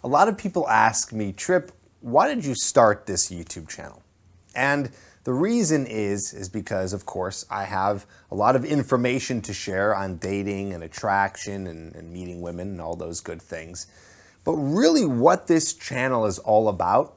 A lot of people ask me, Tripp, why did you start this YouTube channel? And the reason is because, of course, I have a lot of information to share on dating and attraction and meeting women and all those good things. But really what this channel is all about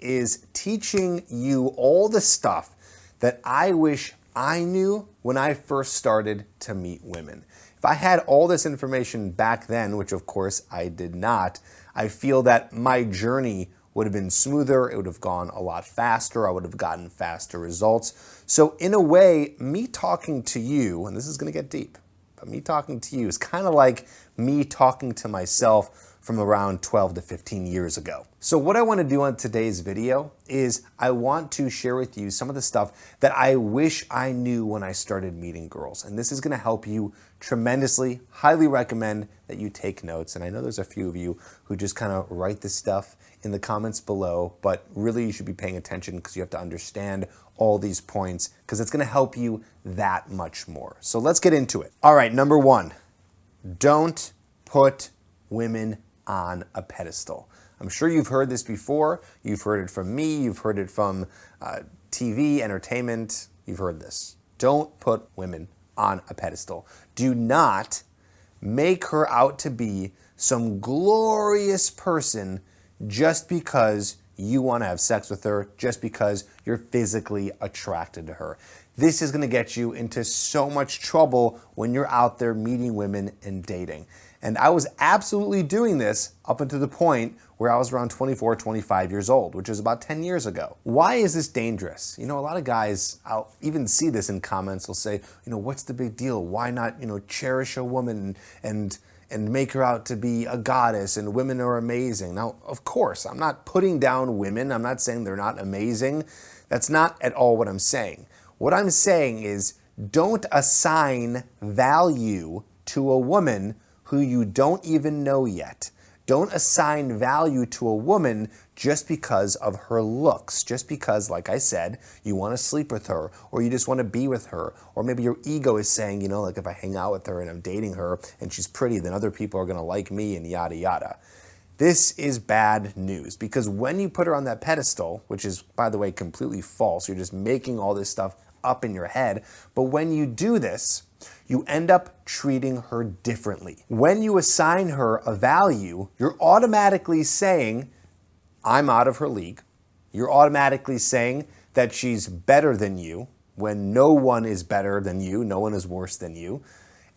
is teaching you all the stuff that I wish I knew when I first started to meet women. If I had all this information back then, which of course I did not, I feel that my journey would have been smoother, it would have gone a lot faster, I would have gotten faster results. So in a way, me talking to you, and this is gonna get deep, but me talking to you is kind of like me talking to myself from around 12 to 15 years ago. So what I want to do on today's video is I want to share with you some of the stuff that I wish I knew when I started meeting girls. And this is going to help you tremendously. Highly recommend that you take notes. And I know there's a few of you who just kind of write this stuff in the comments below, but really you should be paying attention because you have to understand all these points because it's going to help you that much more. So let's get into it. All right, number one, don't put women on a pedestal. I'm sure you've heard this before. You've heard it from me. You've heard it from TV, entertainment. You've heard this. Don't put women on a pedestal. Do not make her out to be some glorious person just because you want to have sex with her, just because you're physically attracted to her. This is going to get you into so much trouble when you're out there meeting women and dating. And I was absolutely doing this up until the point where I was around 24, 25 years old, which is about 10 years ago. Why is this dangerous? You know, a lot of guys, I'll even see this in comments, will say, you know, what's the big deal? Why not, you know, cherish a woman and make her out to be a goddess and women are amazing? Now, of course, I'm not putting down women. I'm not saying they're not amazing. That's not at all what I'm saying. What I'm saying is don't assign value to a woman who you don't even know yet. Don't assign value to a woman just because of her looks, just because, like I said, you want to sleep with her, or you just want to be with her, or maybe your ego is saying, you know, like if I hang out with her and I'm dating her and she's pretty, then other people are going to like me and yada yada. This is bad news because when you put her on that pedestal, which is, by the way, completely false, you're just making all this stuff up in your head, but when you do this, you end up treating her differently. When you assign her a value, you're automatically saying, I'm out of her league. You're automatically saying that she's better than you when no one is better than you, no one is worse than you.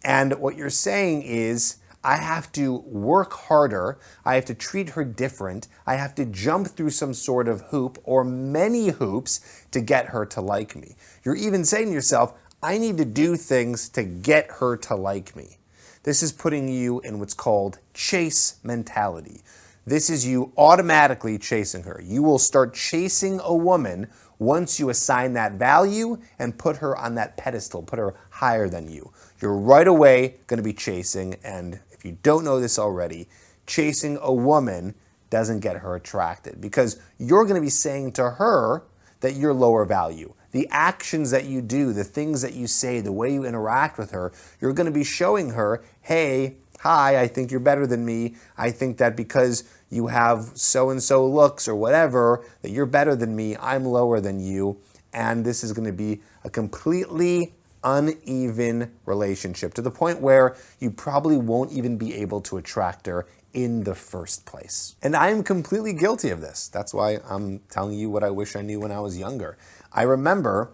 And what you're saying is, I have to work harder, I have to treat her different, I have to jump through some sort of hoop or many hoops to get her to like me. You're even saying to yourself, I need to do things to get her to like me. This is putting you in what's called chase mentality. This is you automatically chasing her. You will start chasing a woman once you assign that value and put her on that pedestal, put her higher than you. You're right away going to be chasing, and if you don't know this already, chasing a woman doesn't get her attracted because you're going to be saying to her that you're lower value. The actions that you do, the things that you say, the way you interact with her, you're going to be showing her, hey, hi, I think you're better than me. I think that because you have so-and-so looks or whatever, that you're better than me, I'm lower than you. And this is going to be a completely uneven relationship to the point where you probably won't even be able to attract her in the first place. And I am completely guilty of this. That's why I'm telling you what I wish I knew when I was younger. I remember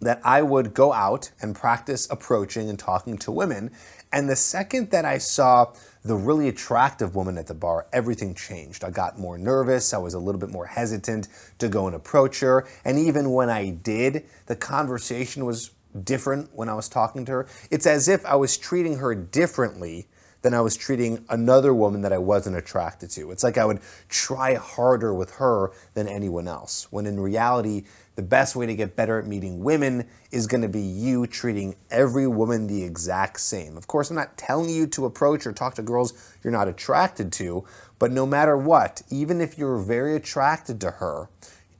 that I would go out and practice approaching and talking to women, and the second that I saw the really attractive woman at the bar, everything changed. I got more nervous, I was a little bit more hesitant to go and approach her, and even when I did, the conversation was different when I was talking to her. It's as if I was treating her differently than I was treating another woman that I wasn't attracted to. It's like I would try harder with her than anyone else, when in reality, the best way to get better at meeting women is going to be you treating every woman the exact same. Of course, I'm not telling you to approach or talk to girls you're not attracted to, but no matter what, even if you're very attracted to her,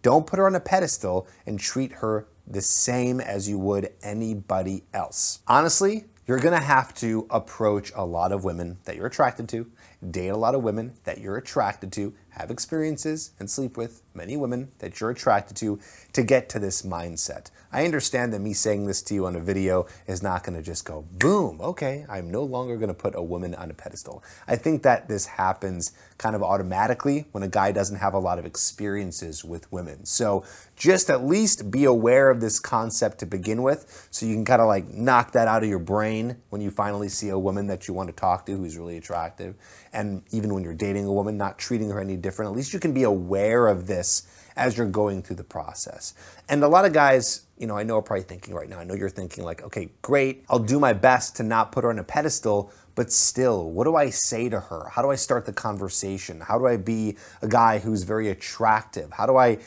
don't put her on a pedestal and treat her the same as you would anybody else. Honestly, you're gonna have to approach a lot of women that you're attracted to, date a lot of women that you're attracted to, have experiences, and sleep with many women that you're attracted to get to this mindset. I understand that me saying this to you on a video is not going to just go, boom, okay, I'm no longer going to put a woman on a pedestal. I think that this happens kind of automatically when a guy doesn't have a lot of experiences with women. So just at least be aware of this concept to begin with, so you can kind of like knock that out of your brain when you finally see a woman that you want to talk to who's really attractive. And even when you're dating a woman, not treating her any different, at least you can be aware of this as you're going through the process. And a lot of guys, you know, I know are probably thinking right now, I know you're thinking like, okay, great, I'll do my best to not put her on a pedestal, but still, what do I say to her? How do I start the conversation? How do I be a guy who's very attractive? How do I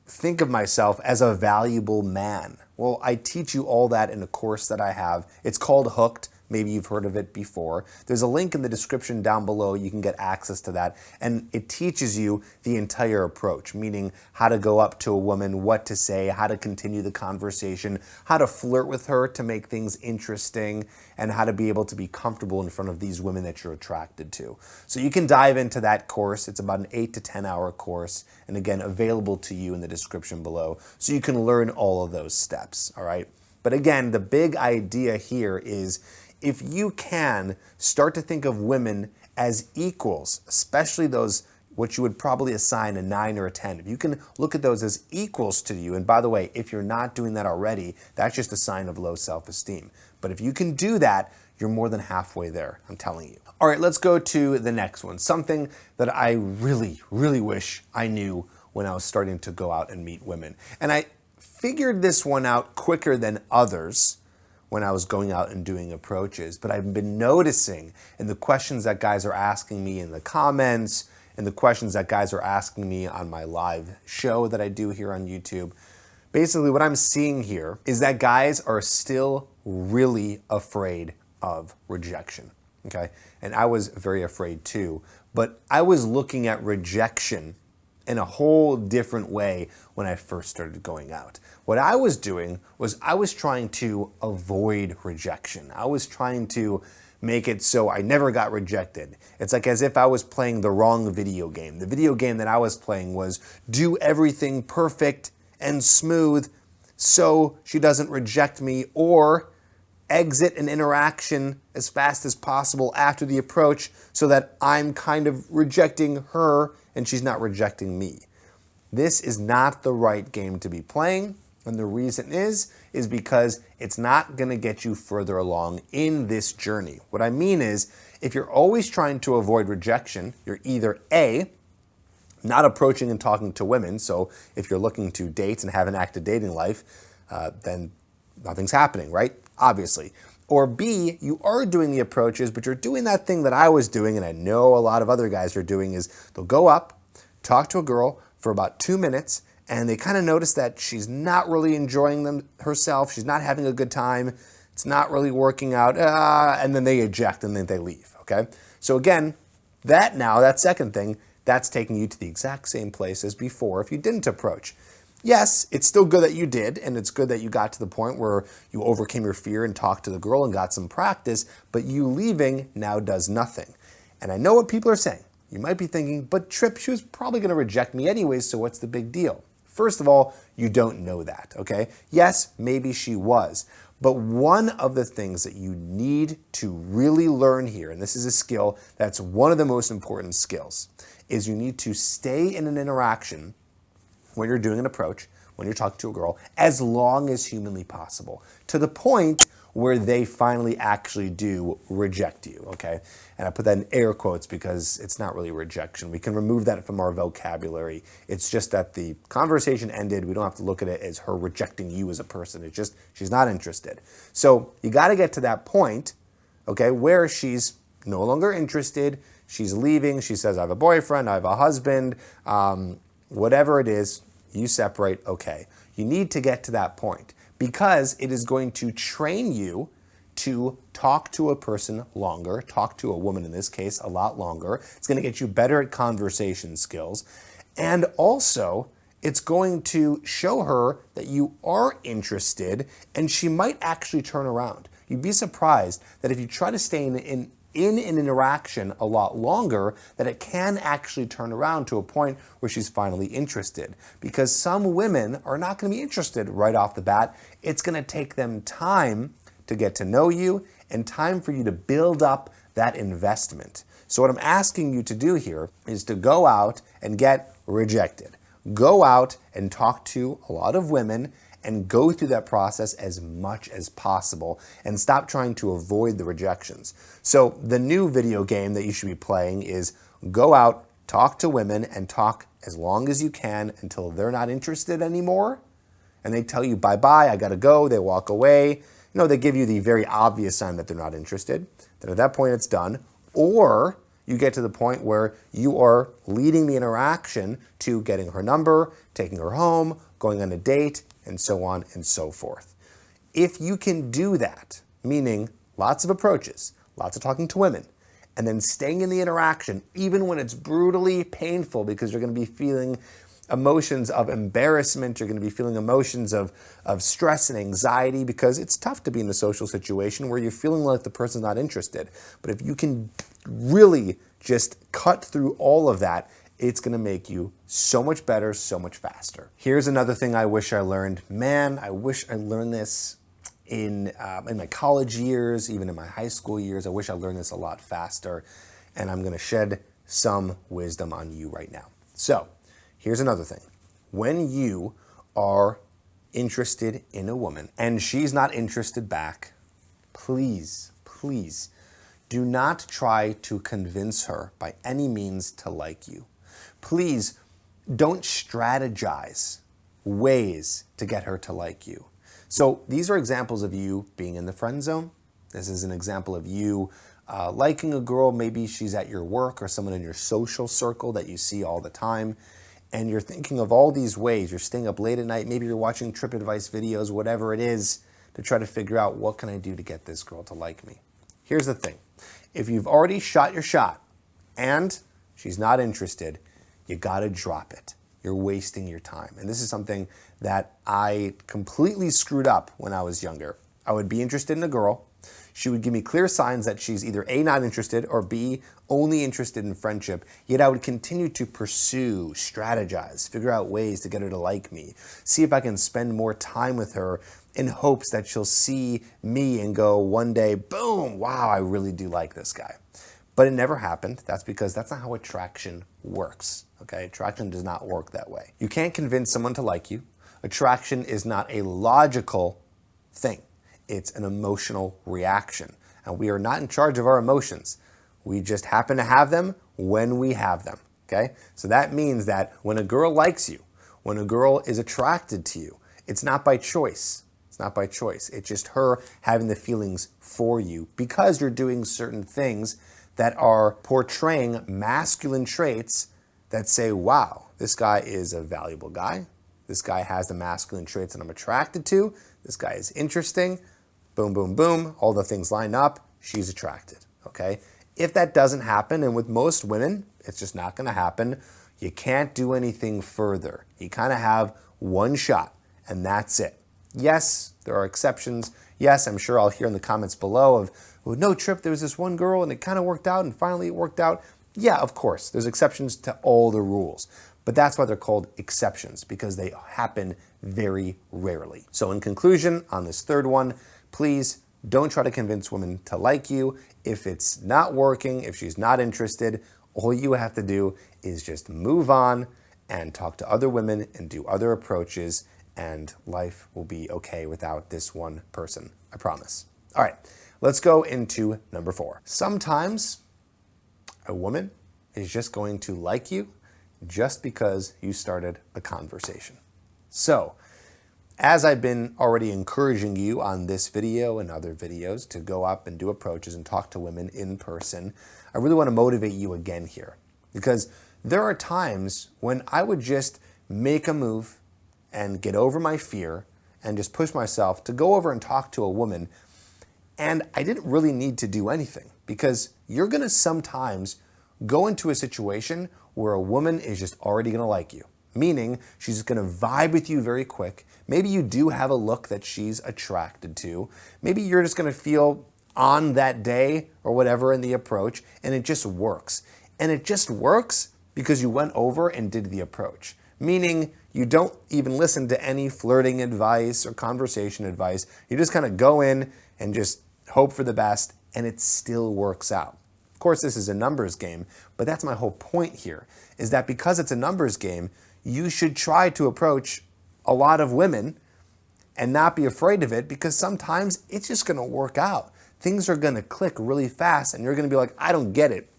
think of myself as a valuable man? Well, I teach you all that in a course that I have. It's called Hooked. Maybe you've heard of it before. There's a link in the description down below. You can get access to that. And it teaches you the entire approach, meaning how to go up to a woman, what to say, how to continue the conversation, how to flirt with her to make things interesting, and how to be able to be comfortable in front of these women that you're attracted to. So you can dive into that course. It's about an 8 to 10 hour course. And again, available to you in the description below. So you can learn all of those steps, all right? But again, the big idea here is, if you can start to think of women as equals, especially those what you would probably assign a 9 or a 10, if you can look at those as equals to you, and by the way, if you're not doing that already, that's just a sign of low self-esteem. But if you can do that, you're more than halfway there, I'm telling you. All right, let's go to the next one, something that I really, really wish I knew when I was starting to go out and meet women. And I figured this one out quicker than others when I was going out and doing approaches, but I've been noticing in the questions that guys are asking me in the comments, and the questions that guys are asking me on my live show that I do here on YouTube, basically what I'm seeing here is that guys are still really afraid of rejection, okay? And I was very afraid too, but I was looking at rejection in a whole different way when I first started going out. What I was doing was I was trying to avoid rejection. I was trying to make it so I never got rejected. It's like as if I was playing the wrong video game. The video game that I was playing was do everything perfect and smooth so she doesn't reject me, or exit an interaction as fast as possible after the approach so that I'm kind of rejecting her and she's not rejecting me. This is not the right game to be playing, and the reason is because it's not going to get you further along in this journey. What I mean is, if you're always trying to avoid rejection, you're either A, not approaching and talking to women, so if you're looking to date and have an active dating life, then nothing's happening, right? Obviously. Or B, you are doing the approaches, but you're doing that thing that I was doing, and I know a lot of other guys are doing, is they'll go up, talk to a girl for about 2 minutes, and they kind of notice that she's not really enjoying herself, she's not having a good time, it's not really working out, and then they eject and then they leave, okay? So again, that second thing, that's taking you to the exact same place as before if you didn't approach. Yes, it's still good that you did, and it's good that you got to the point where you overcame your fear and talked to the girl and got some practice, but you leaving now does nothing. And I know what people are saying. You might be thinking, but Tripp, she was probably going to reject me anyways, so what's the big deal? First of all, you don't know that, okay? Yes, maybe she was, but one of the things that you need to really learn here, and this is a skill that's one of the most important skills, is you need to stay in an interaction when you're doing an approach, when you're talking to a girl, as long as humanly possible, to the point where they finally actually do reject you, okay? And I put that in air quotes because it's not really rejection. We can remove that from our vocabulary. It's just that the conversation ended. We don't have to look at it as her rejecting you as a person. It's just she's not interested. So you got to get to that point, okay, where she's no longer interested. She's leaving. She says, I have a boyfriend, I have a husband, whatever it is, you separate, okay. You need to get to that point because it is going to train you to talk to a person longer, talk to a woman in this case a lot longer. It's going to get you better at conversation skills. And also, it's going to show her that you are interested and she might actually turn around. You'd be surprised that if you try to stay in in an interaction a lot longer, that it can actually turn around to a point where she's finally interested. Because some women are not going to be interested right off the bat. It's going to take them time to get to know you and time for you to build up that investment. So what I'm asking you to do here is to go out and get rejected. Go out and talk to a lot of women and go through that process as much as possible and stop trying to avoid the rejections. So the new video game that you should be playing is go out, talk to women, and talk as long as you can until they're not interested anymore and they tell you bye-bye, I gotta go, they walk away. They give you the very obvious sign that they're not interested. Then at that point it's done. Or you get to the point where you are leading the interaction to getting her number, taking her home, going on a date, and so on and so forth. If you can do that, meaning lots of approaches, lots of talking to women, and then staying in the interaction, even when it's brutally painful because you're going to be feeling emotions of embarrassment, you're going to be feeling emotions of stress and anxiety because it's tough to be in a social situation where you're feeling like the person's not interested. But if you can really just cut through all of that, it's going to make you so much better, so much faster. Here's another thing I wish I learned. Man, I wish I learned this in my college years, even in my high school years. I wish I learned this a lot faster, and I'm going to shed some wisdom on you right now. So here's another thing. When you are interested in a woman and she's not interested back, please, please do not try to convince her by any means to like you. Please don't strategize ways to get her to like you. So these are examples of you being in the friend zone. This is an example of you liking a girl. Maybe she's at your work or someone in your social circle that you see all the time. And you're thinking of all these ways. You're staying up late at night. Maybe you're watching Tripp advice videos, whatever it is, to try to figure out what can I do to get this girl to like me. Here's the thing. If you've already shot your shot and she's not interested, you gotta drop it. You're wasting your time. And this is something that I completely screwed up when I was younger. I would be interested in a girl. She would give me clear signs that she's either A, not interested, or B, only interested in friendship. Yet I would continue to pursue, strategize, figure out ways to get her to like me, see if I can spend more time with her in hopes that she'll see me and go one day, boom, wow, I really do like this guy. But it never happened. That's because that's not how attraction works, okay? Attraction does not work that way. You can't convince someone to like you. Attraction is not a logical thing. It's an emotional reaction. And we are not in charge of our emotions. We just happen to have them when we have them, okay? So that means that when a girl likes you, when a girl is attracted to you, it's not by choice. It's not by choice. It's just her having the feelings for you because you're doing certain things that are portraying masculine traits that say, wow, this guy is a valuable guy. This guy has the masculine traits that I'm attracted to. This guy is interesting. Boom, boom, boom. All the things line up. She's attracted, okay? If that doesn't happen, and with most women, it's just not going to happen, you can't do anything further. You kind of have one shot, and that's it. Yes, there are exceptions. Yes, I'm sure I'll hear in the comments below of, well, no, Tripp, there was this one girl and it kind of worked out and finally it worked out. Yeah, of course, there's exceptions to all the rules. But that's why they're called exceptions, because they happen very rarely. So in conclusion, on this third one, please don't try to convince women to like you. If it's not working, if she's not interested, all you have to do is just move on and talk to other women and do other approaches, and life will be okay without this one person, I promise. All right, let's go into number 4. Sometimes a woman is just going to like you just because you started a conversation. So, as I've been already encouraging you on this video and other videos to go up and do approaches and talk to women in person, I really want to motivate you again here, because there are times when I would just make a move and get over my fear and just push myself to go over and talk to a woman, and I didn't really need to do anything, because you're going to sometimes go into a situation where a woman is just already going to like you, meaning she's just going to vibe with you very quick. Maybe you do have a look that she's attracted to. Maybe you're just going to feel on that day or whatever in the approach, and it just works. And it just works because you went over and did the approach. Meaning you don't even listen to any flirting advice or conversation advice. You just kind of go in and just hope for the best, and it still works out. Of course, this is a numbers game, but that's my whole point here, is that because it's a numbers game, you should try to approach a lot of women and not be afraid of it, because sometimes it's just going to work out. Things are going to click really fast, and you're going to be like, I don't get it.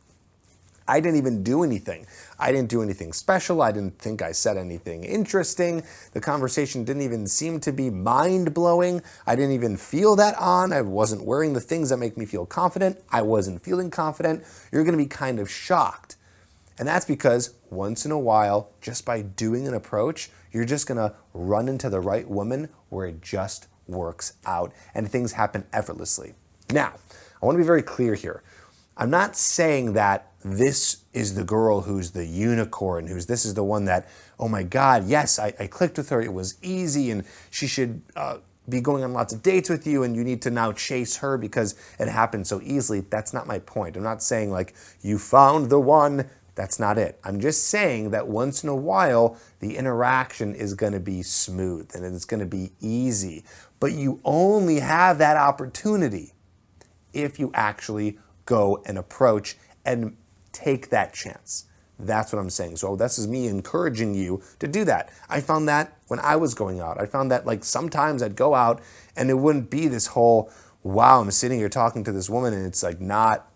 I didn't even do anything. I didn't do anything special. I didn't think I said anything interesting. The conversation didn't even seem to be mind-blowing. I didn't even feel that on. I wasn't wearing the things that make me feel confident. I wasn't feeling confident. You're going to be kind of shocked. And that's because once in a while, just by doing an approach, you're just going to run into the right woman where it just works out and things happen effortlessly. Now, I want to be very clear here. I'm not saying that this is the girl who's the unicorn, this is the one that, oh my God, yes, I clicked with her, it was easy, and she should be going on lots of dates with you, and you need to now chase her because it happened so easily. That's not my point. I'm not saying like, you found the one. That's not it. I'm just saying that once in a while, the interaction is going to be smooth and it's going to be easy. But you only have that opportunity if you actually go and approach and take that chance. That's what I'm saying. So this is me encouraging you to do that. I found that when I was going out. I found that like sometimes I'd go out and it wouldn't be this whole, wow, I'm sitting here talking to this woman and it's like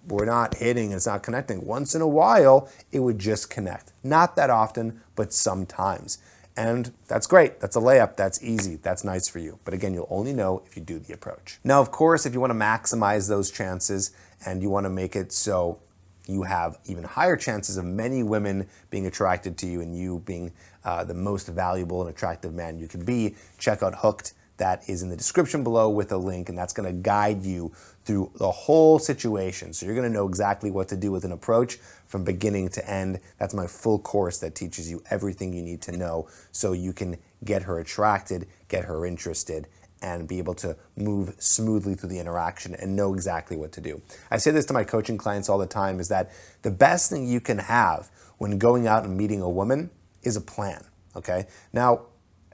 we're not hitting, it's not connecting. Once in a while, it would just connect. Not that often, but sometimes. And that's great. That's a layup. That's easy. That's nice for you. But again, you'll only know if you do the approach. Now, of course, if you want to maximize those chances and you want to make it so you have even higher chances of many women being attracted to you and you being the most valuable and attractive man you can be, check out Hooked. That is in the description below with a link, and that's going to guide you through the whole situation. So you're going to know exactly what to do with an approach from beginning to end. That's my full course that teaches you everything you need to know so you can get her attracted, get her interested, and be able to move smoothly through the interaction and know exactly what to do. I say this to my coaching clients all the time, is that the best thing you can have when going out and meeting a woman is a plan, okay? Now,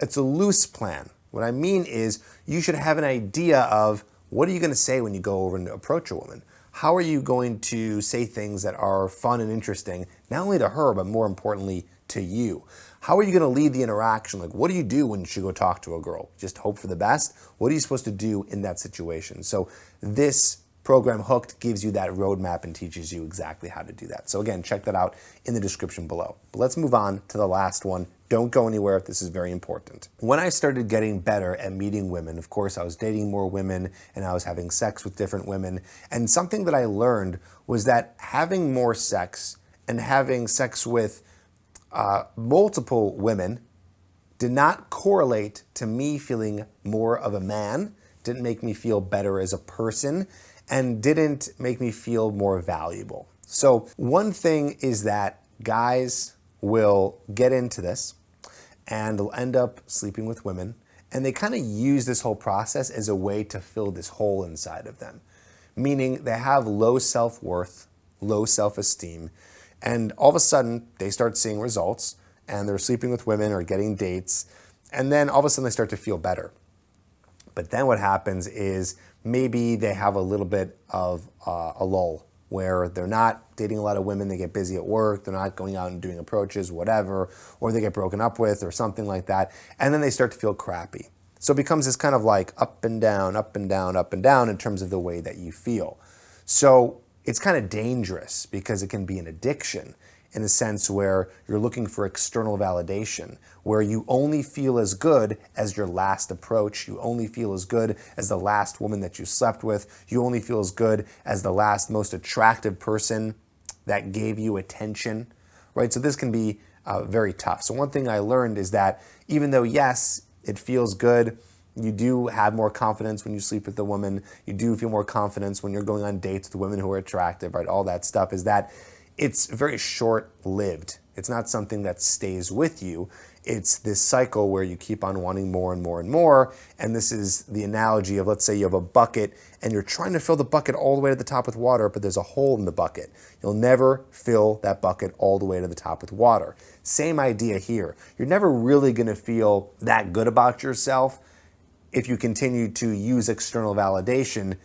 it's a loose plan. What I mean is you should have an idea of what are you going to say when you go over and approach a woman? How are you going to say things that are fun and interesting, not only to her, but more importantly to you? How are you going to lead the interaction? Like, what do you do when you should go talk to a girl? Just hope for the best? What are you supposed to do in that situation? So this program, Hooked, gives you that roadmap and teaches you exactly how to do that. So again, check that out in the description below. But let's move on to the last one. Don't go anywhere. This is very important. When I started getting better at meeting women, of course, I was dating more women and I was having sex with different women. And something that I learned was that having more sex and having sex with multiple women did not correlate to me feeling more of a man, didn't make me feel better as a person, and didn't make me feel more valuable. So one thing is that guys will get into this and they'll end up sleeping with women, and they kind of use this whole process as a way to fill this hole inside of them. Meaning they have low self-worth, low self-esteem, and all of a sudden they start seeing results and they're sleeping with women or getting dates, and then all of a sudden they start to feel better. But then what happens is maybe they have a little bit of a lull where they're not dating a lot of women, they get busy at work, they're not going out and doing approaches, whatever, or they get broken up with or something like that, and then they start to feel crappy. So it becomes this kind of like up and down, up and down, up and down in terms of the way that you feel. So it's kind of dangerous because it can be an addiction in the sense where you're looking for external validation, where you only feel as good as your last approach, you only feel as good as the last woman that you slept with, you only feel as good as the last most attractive person that gave you attention, right? So this can be very tough. So one thing I learned is that even though, yes, it feels good, you do have more confidence when you sleep with a woman, you do feel more confidence when you're going on dates with women who are attractive, right? All that stuff is that it's very short-lived It's not something that stays with you. It's this cycle where you keep on wanting more and more and more. And this is the analogy of, let's say you have a bucket and you're trying to fill the bucket all the way to the top with water, but there's a hole in the bucket. You'll never fill that bucket all the way to the top with water. Same idea here. You're never really going to feel that good about yourself if you continue to use external validation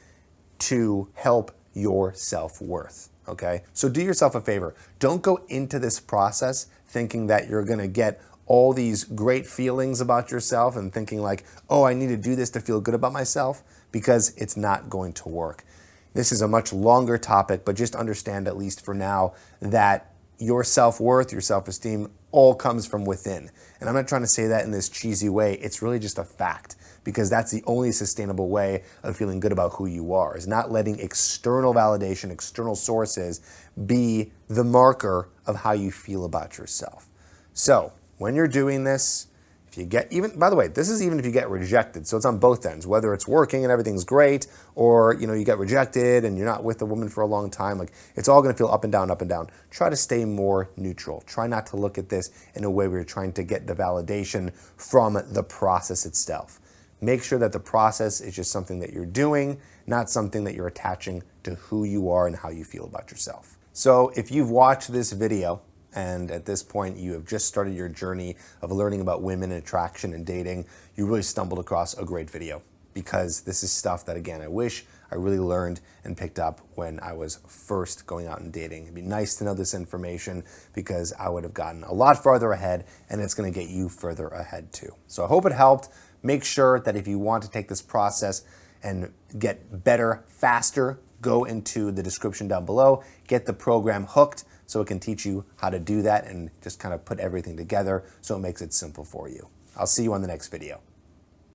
to help your self-worth, okay? So do yourself a favor. Don't go into this process thinking that you're gonna get all these great feelings about yourself and thinking like, oh, I need to do this to feel good about myself, because it's not going to work. This is a much longer topic, but just understand, at least for now, that your self-worth, your self-esteem all comes from within. And I'm not trying to say that in this cheesy way. It's really just a fact, because that's the only sustainable way of feeling good about who you are, is not letting external validation, external sources be the marker of how you feel about yourself. So when you're doing this, if you get, even, by the way, this is even if you get rejected. So it's on both ends, whether it's working and everything's great, or you get rejected and you're not with a woman for a long time. Like, it's all gonna feel up and down, up and down. Try to stay more neutral. Try not to look at this in a way where you're trying to get the validation from the process itself. Make sure that the process is just something that you're doing, not something that you're attaching to who you are and how you feel about yourself. So if you've watched this video, and at this point you have just started your journey of learning about women and attraction and dating, you really stumbled across a great video, because this is stuff that, again, I wish I really learned and picked up when I was first going out and dating. It'd be nice to know this information, because I would have gotten a lot farther ahead, and it's gonna get you further ahead too. So I hope it helped. Make sure that if you want to take this process and get better faster, go into the description down below, get the program Hooked, so it can teach you how to do that and just kind of put everything together so it makes it simple for you. I'll see you on the next video.